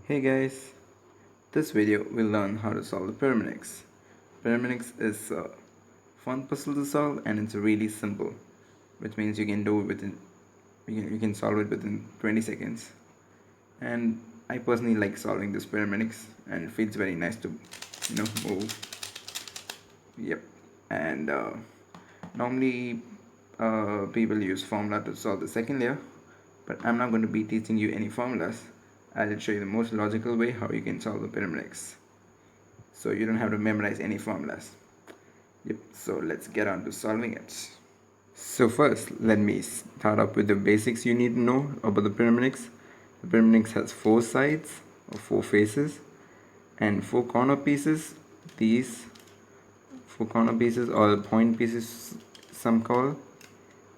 Hey guys, this video will learn how to solve the Pyraminx. Pyraminx is a fun puzzle to solve and it's really simple, which means you can do it within you can solve it within 20 seconds. And I personally like solving this Pyraminx and it feels very nice to move. Yep. And normally people use formula to solve the second layer, but I'm not going to be teaching you any formulas. I'll show you the most logical way how you can solve the Pyraminx, so you don't have to memorize any formulas. Yep, so let's get on to solving it. So first, let me start up with the basics you need to know about the Pyraminx. The Pyraminx has four sides or four faces and four corner pieces. These four corner pieces or point pieces some call,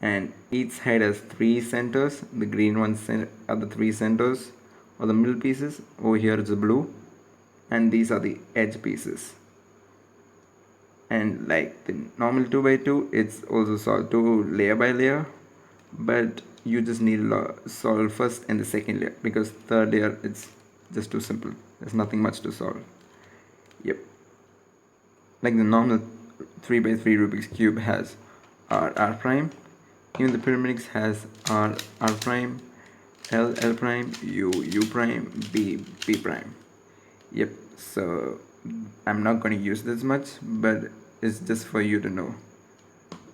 and each side has three centers. The green ones are the three centers or the middle pieces. Over here is the blue, and these are the edge pieces. And like the normal 2x2, it's also solved to layer by layer, but you just need to solve first and the second layer, because third layer it's just too simple. There's nothing much to solve. Yep, like the normal 3x3 Rubik's Cube has R prime, even the Pyraminx has R prime, L prime, U prime, B prime. Yep, so I'm not going to use this much, but it's just for you to know.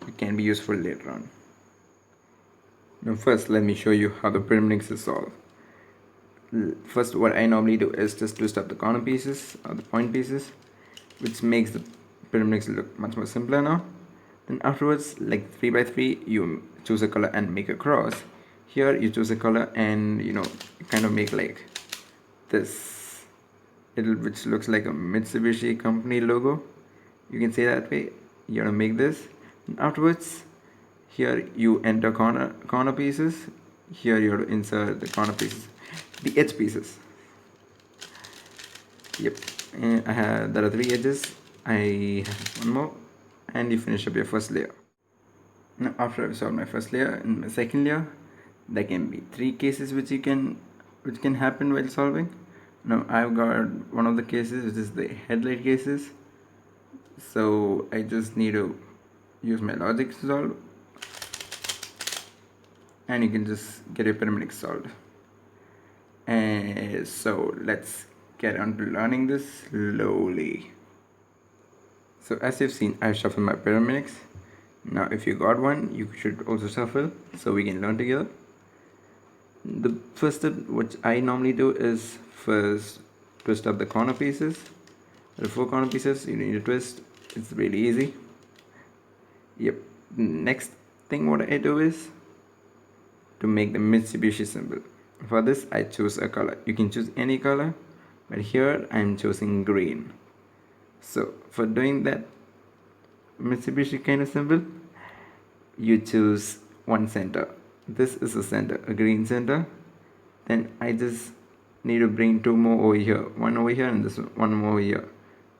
It can be useful later on. Now first, let me show you how the Pyraminx is solved. First, what I normally do is just twist up the corner pieces or the point pieces, which makes the Pyraminx look much more simpler now. Then afterwards, like 3x3, you choose a color and make a cross. Here you choose a color and kind of make like this, which looks like a Mitsubishi company logo. You can say that way. You want to make this. And afterwards, here you enter corner pieces. Here you have to insert the corner pieces, the edge pieces. Yep, and there are three edges. I have one more, and you finish up your first layer. Now after I've solved my first layer and my second layer, there can be three cases which can happen while solving. Now I've got one of the cases, which is the headlight cases. So I just need to use my logic to solve, and you can just get your Pyraminx solved. And so let's get on to learning this slowly. So as you've seen, I've shuffled my Pyraminx. Now if you got one, you should also shuffle so we can learn together. The first step which I normally do is first twist up the corner pieces. The four corner pieces you need to twist. It's really easy. Yep. Next thing what I do is to make the Mitsubishi symbol. For this I choose a color. You can choose any color, but here I'm choosing green. So for doing that Mitsubishi kind of symbol, you choose one center. This is a center, a green center. Then I just need to bring two more over here, one over here and this one more over here,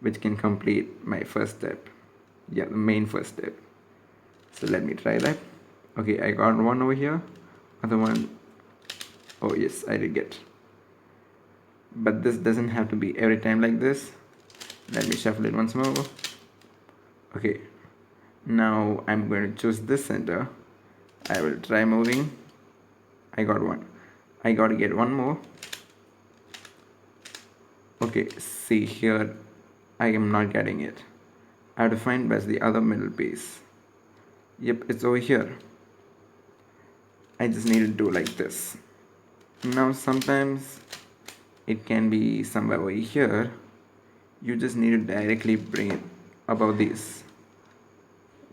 which can complete my first step. Yeah, the main first step. So let me try that. Okay, I got one over here, other one. Oh yes, I did get. But this doesn't have to be every time like this. Let me shuffle it once more. Okay, now I'm going to choose this center. I will try moving. I got one. I got to get one more. Okay, see here, I am not getting it. I have to find where's the other middle piece. Yep, it's over here. I just need to do like this. Now sometimes it can be somewhere over here. You just need to directly bring it above this.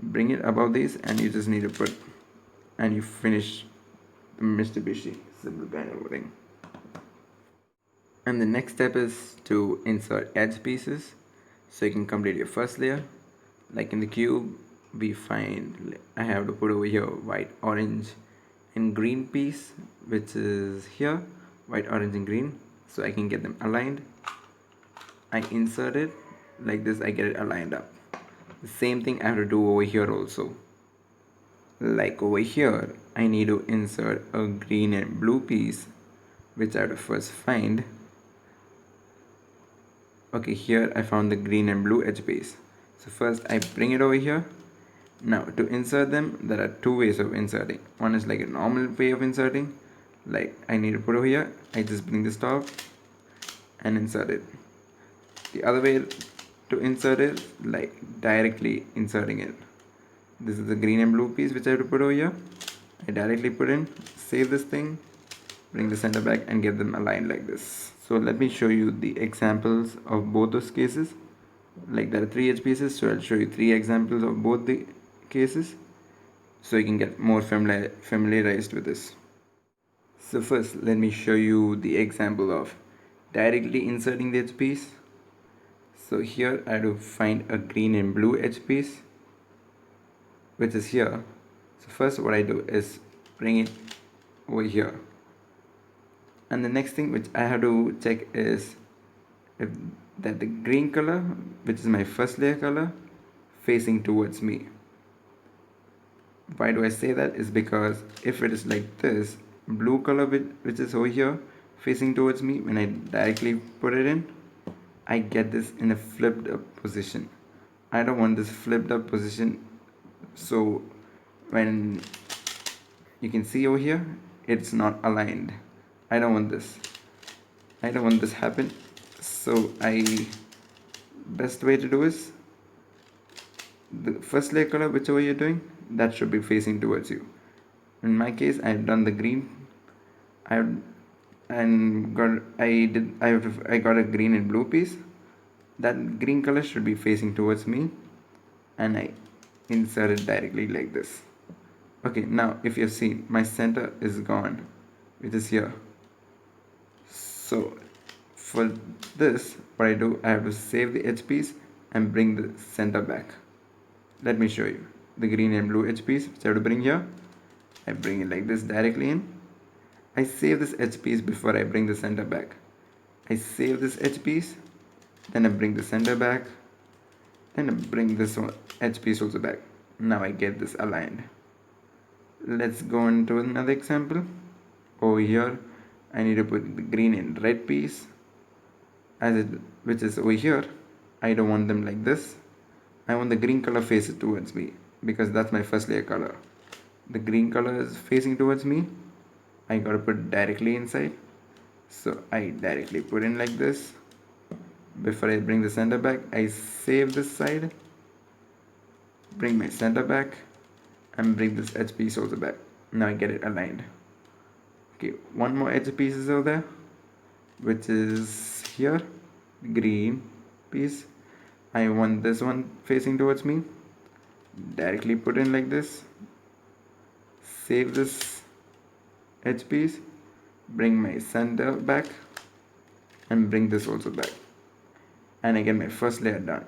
Bring it above this, and you just need to put, and you finish the Mitsubishi symbol kind of thing. And the next step is to insert edge pieces so you can complete your first layer. Like in the cube, we find I have to put over here white, orange and green piece, which is here, white, orange and green, so I can get them aligned. I insert it like this, I get it aligned up. The same thing I have to do over here also. Like over here, I need to insert a green and blue piece, which I have to first find. Okay, here I found the green and blue edge piece. So first I bring it over here. Now to insert them, there are two ways of inserting. One is like a normal way of inserting, like I need to put over here, I just bring this top and insert it. The other way to insert it, like directly inserting it. This is the green and blue piece which I have to put over here. I directly put in, save this thing, bring the center back and get them aligned like this. So let me show you the examples of both those cases. Like there are 3 edge pieces, so I'll show you 3 examples of both the cases so you can get more familiarized with this. So first let me show you the example of directly inserting the edge piece. So here I have to find a green and blue edge piece which is here. So first what I do is bring it over here, and the next thing which I have to check is if that the green color, which is my first layer color, facing towards me. Why do I say that? Is because if it is like this, blue color which is over here facing towards me, when I directly put it in, I get this in a flipped up position. I don't want this flipped up position. So when you can see over here, it's not aligned. I don't want this. I don't want this happen. So best way to do is the first layer color whichever you're doing, that should be facing towards you. In my case, I've done the green. I got a green and blue piece. That green color should be facing towards me, and I insert it directly like this. Okay, now if you've seen, my center is gone, which is here. So for this, what I do, I have to save the edge piece and bring the center back. Let me show you the green and blue edge piece which I have to bring here. I bring it like this directly in. I save this edge piece before I bring the center back. I save this edge piece, then I bring the center back, then I bring this edge piece also back. Now I get this aligned. Let's go on to another example. Over here I need to put the green and red piece which is over here. I don't want them like this. I want the green color facing towards me because that's my first layer color. The green color is facing towards me. I gotta put it directly inside. So I directly put in like this. Before I bring the center back, I save this side, bring my center back, and bring this edge piece also back. Now I get it aligned. Okay, one more edge piece is over there, which is here, green piece. I want this one facing towards me. Directly put in like this. Save this edge piece, bring my center back, and bring this also back. And I get my first layer done.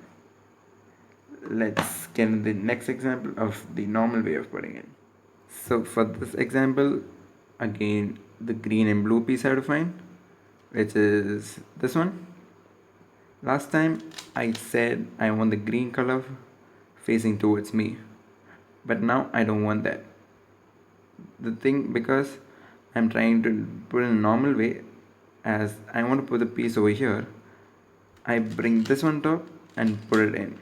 Let's get the next example of the normal way of putting it. So for this example, again the green and blue piece I have to find, which is this one. Last time I said I want the green color facing towards me, but now I don't want that. The thing, because I'm trying to put in a normal way, as I want to put the piece over here, I bring this one top and put it in.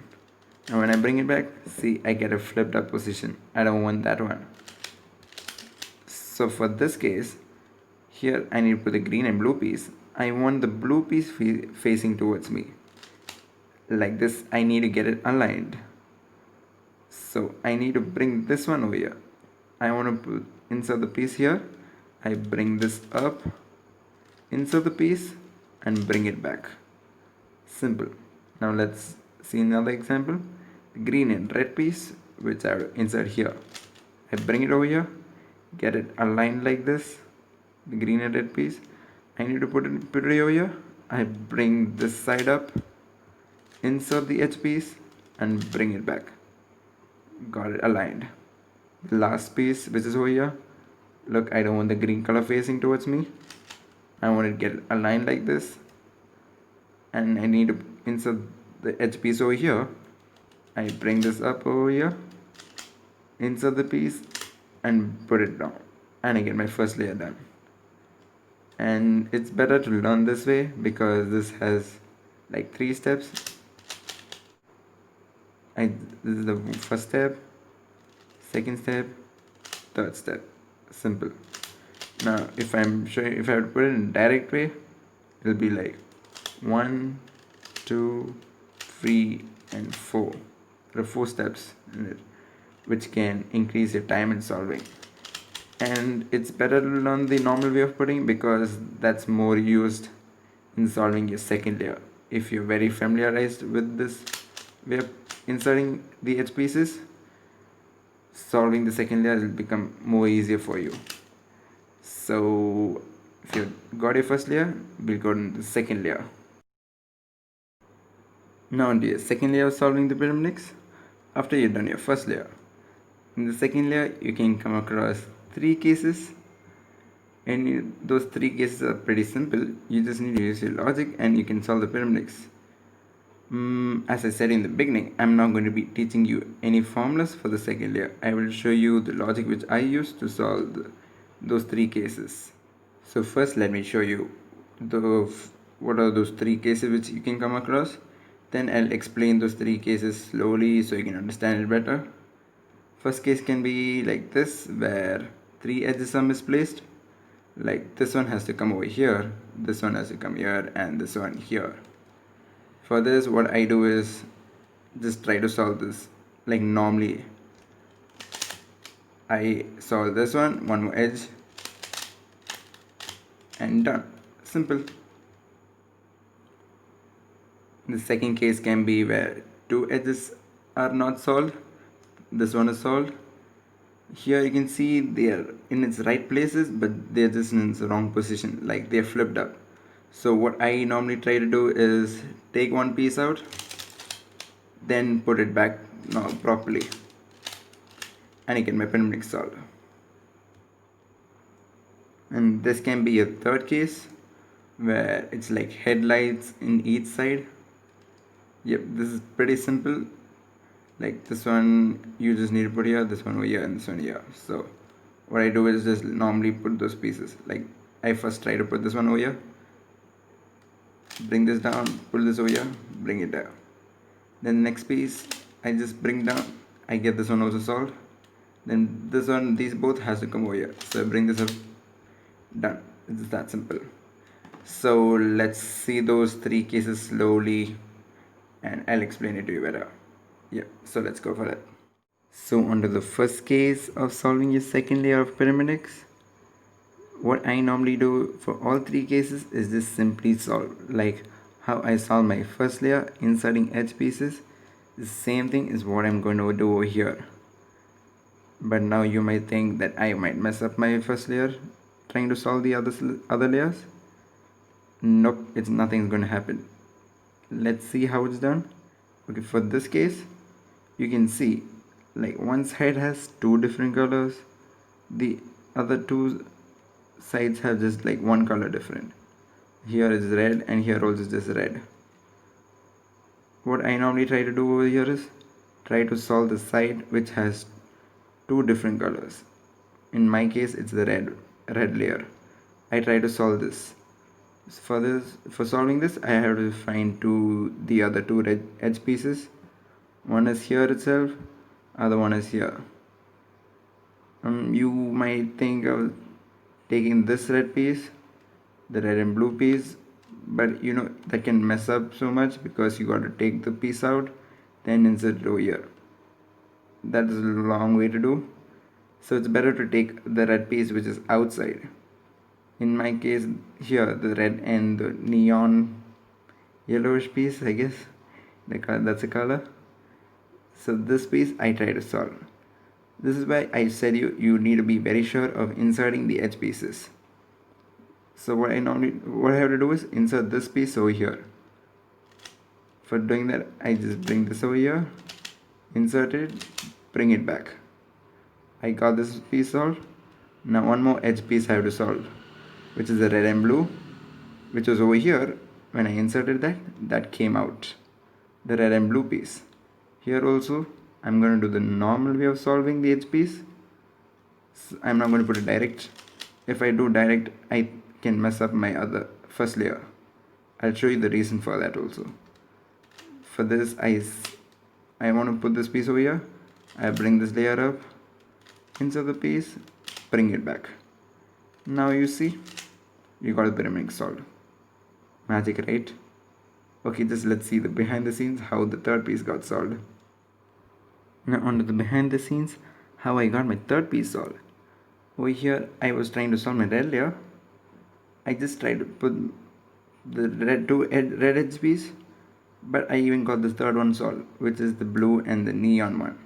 And when I bring it back, see, I get a flipped up position. I don't want that one. So for this case, here I need to put the green and blue piece. I want the blue piece facing towards me. Like this, I need to get it aligned. So I need to bring this one over here. I want to insert the piece here. I bring this up, insert the piece, and bring it back. Simple. Now let's see another example. The green and red piece, which I will insert here. I bring it over here, get it aligned like this. The green and red piece. I need to put it over here. I bring this side up, insert the edge piece, and bring it back. Got it aligned. The last piece, which is over here. Look, I don't want the green color facing towards me. I want it to get aligned like this. And I need to insert the edge piece over here. I bring this up over here, insert the piece, and put it down. And I get my first layer done. And it's better to learn this way because this has like 3 steps. This is the first step, second step, third step. Simple. Now if I'm showing, if I would put it in direct way, it'll be like 1, 2, 3 and 4. There are 4 steps in it, which can increase your time in solving. And it's better to learn the normal way of putting because that's more used in solving your second layer. If you're very familiarized with this way of inserting the edge pieces, solving the second layer will become more easier for you. So if you got your first layer, we'll go to the second layer. Now on to your second layer of solving the Pyraminx. After you've done your first layer, in the second layer you can come across 3 cases, and those 3 cases are pretty simple. You just need to use your logic and you can solve the Pyraminx. As I said in the beginning, I'm not going to be teaching you any formulas for the second layer. I will show you the logic which I use to solve those 3 cases. So first let me show you what are those 3 cases which you can come across. Then I'll explain those 3 cases slowly so you can understand it better. First case can be like this, where 3 edges are misplaced. Like this one has to come over here, this one has to come here, and this one here. For this, what I do is just try to solve this like normally. I solve this one more edge, and done. Simple. The second case can be where 2 edges are not solved. This one is solved. Here you can see they are in its right places, but they're just in its wrong position, like they're flipped up. So what I normally try to do is take one piece out, then put it back properly, and you get my Pyraminx solved. And this can be a third case where it's like headlights in each side. Yep, this is pretty simple. Like this one you just need to put here, this one over here, and this one here. So what I do is just normally put those pieces. Like I first try to put this one over here, bring this down, pull this over here, bring it down. Then next piece I just bring down, I get this one also solved. Then this one, these both has to come over here. So I bring this up, done. It's that simple. So let's see those 3 cases slowly and I'll explain it to you better. Yeah, so let's go for it. So under the first case of solving your second layer of Pyraminx, what I normally do for all 3 cases is just simply solve. Like how I solve my first layer inserting edge pieces, the same thing is what I'm going to do over here. But now you might think that I might mess up my first layer trying to solve the other layers. Nope, it's nothing's going to happen. Let's see how it's done. Okay, for this case you can see like one side has 2 different colors, the other 2 sides have just like one color different. Here is red and here also is just red. What I normally try to do over here is try to solve the side which has 2 different colors. In my case it's the red layer. I try to solve this. For solving this I have to find the other 2 red edge pieces. One is here itself, other one is here. You might think of taking this red piece, the red and blue piece, but you know that can mess up so much because you got to take the piece out, then insert it over here. That is a long way to do. So it's better to take the red piece which is outside. In my case here, the red and the neon yellowish piece, I guess that's a color. So this piece I try to solve. This is why I said you need to be very sure of inserting the edge pieces. So what I have to do is insert this piece over here. For doing that I just bring this over here, insert it, bring it back. I got this piece solved. Now one more edge piece I have to solve, which is the red and blue, which was over here. When I inserted that came out, the red and blue piece. Here also I'm going to do the normal way of solving the edge piece. So I'm not going to put it direct. If I do direct I can mess up my first layer. I'll show you the reason for that also. For this, I want to put this piece over here. I bring this layer up, insert the piece, bring it back. Now you see, you got the Pyraminx solved. Magic, right? Okay, just let's see the behind the scenes, how the third piece got solved. Now onto the behind the scenes, how I got my third piece solved. Over here, I was trying to solve my red layer. I just tried to put the red edge piece, but I even got the third one solved, which is the blue and the neon one,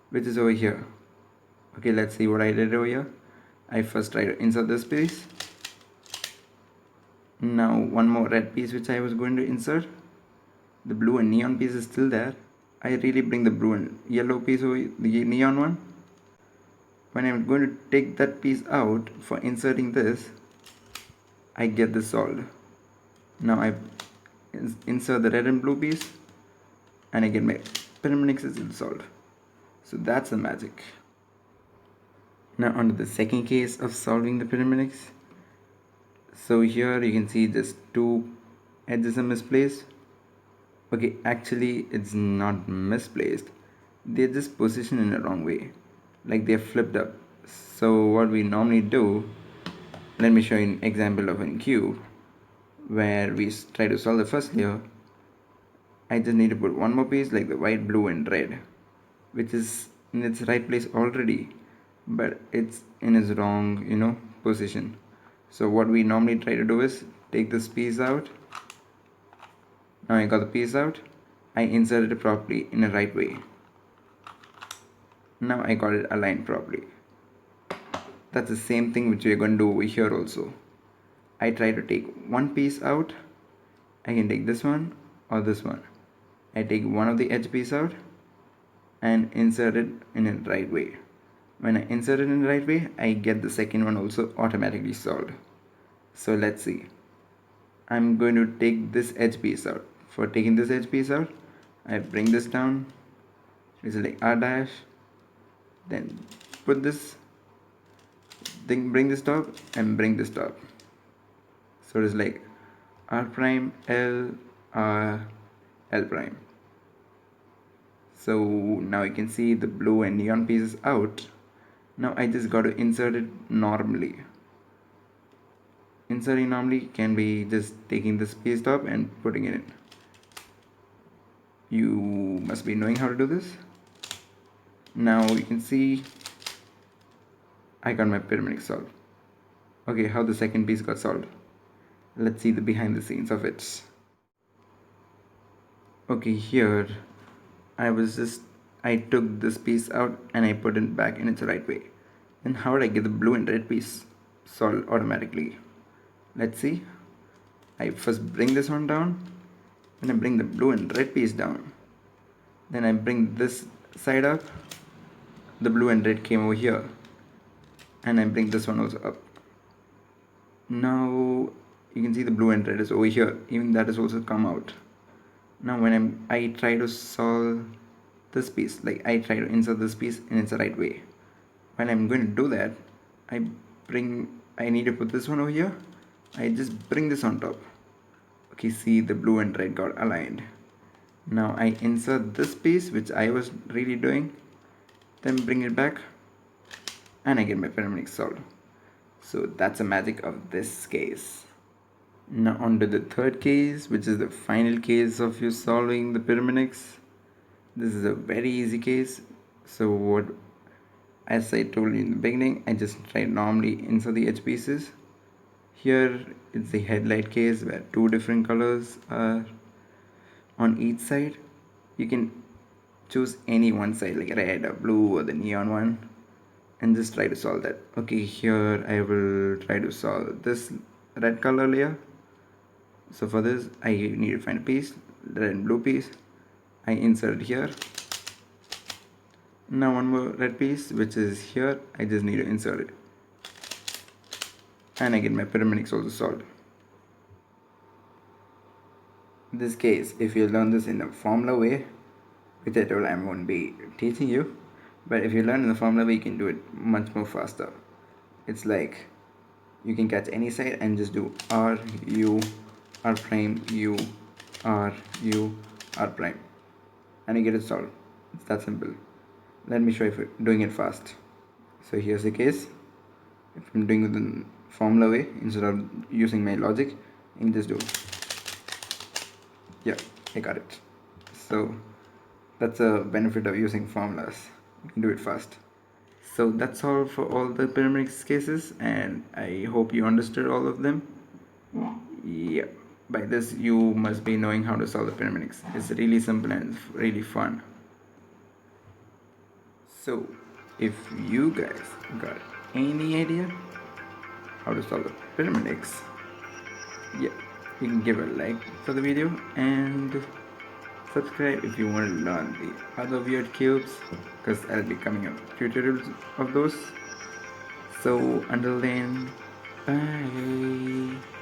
which is over here. Okay, let's see what I did over here. I first tried to insert this piece. Now one more red piece which I was going to insert. The blue and neon piece is still there. I really bring the blue and yellow piece over the neon one. When I'm going to take that piece out for inserting this, I get this solved. Now I insert the red and blue piece and I get my Pyraminx is solved. So that's the magic. Now on to the second case of solving the Pyraminx. So here you can see just two edges are misplaced. Okay, actually it's not misplaced. They're just positioned in the wrong way. Like they're flipped up. So what we normally do, let me show you an example of a cube where we try to solve the first layer. I just need to put one more piece like the white, blue and red, which is in its right place already, but it's in its wrong, position. So what we normally try to do is take this piece out. Now I got the piece out. I inserted it properly in the right way. Now I got it aligned properly. That's the same thing which we are going to do over here also. I try to take one piece out. I can take this one or this one. I take one of the edge piece out and insert it in the right way. When I insert it in the right way, I get the second one also automatically solved. So let's see. I'm going to take this edge piece out. For taking this edge piece out, I bring this down. It's like R dash. Then put this. Then bring this top and bring this top. So it's like R prime, L, R, L prime. So now you can see the blue and neon piece is out. Now I just got to insert it normally. Inserting normally can be just taking this piece top and putting it in. You must be knowing how to do this. Now you can see I got my Pyraminx solved. Okay, how the second piece got solved. Let's see the behind the scenes of it. Okay, here I took this piece out and I put it back in its right way. Then how did I get the blue and red piece solved automatically? Let's see. I first bring this one down, then I bring the blue and red piece down. Then I bring this side up. The blue and red came over here. And I bring this one also up. Now you can see the blue and red is over here. Even that has also come out. Now when I try to solve this piece, like I try to insert this piece in its right way. When I'm going to do that, I need to put this one over here. I just bring this on top. Okay, see the blue and red got aligned. Now I insert this piece which I was really doing, then bring it back and I get my Pyraminx solved. So that's the magic of this case. Now on to the third case, which is the final case of you solving the Pyraminx. This is a very easy case. So as I told you in the beginning, I just try to normally insert the edge pieces. Here it's the headlight case where two different colors are on each side. You can choose any one side like red or blue or the neon one and just try to solve that. Okay, here I will try to solve this red color layer. So for this I need to find a piece, red and blue piece. I insert it here. Now one more red piece which is here. I just need to insert it. And I get my Pyraminx also solved. In this case, if you learn this in a formula way, which I told I won't be teaching you, but if you learn in the formula way, you can do it much more faster. It's like you can catch any side and just do R, U, R prime, U, R, U, R prime, and you get it solved. It's that simple. Let me show you doing it fast. So here's the case. If I'm doing it in formula way instead of using my logic, I can just do it. Yeah, I got it. So that's a benefit of using formulas. You can do it fast. So that's all for all the Pyraminx cases, and I hope you understood all of them. Yeah, by this you must be knowing how to solve the Pyraminx. It's really simple and really fun. So if you guys got any idea how to solve the Pyraminx, yeah, you can give a like for the video and subscribe if you want to learn the other weird cubes, because I'll be coming up tutorials of those. So until then, bye.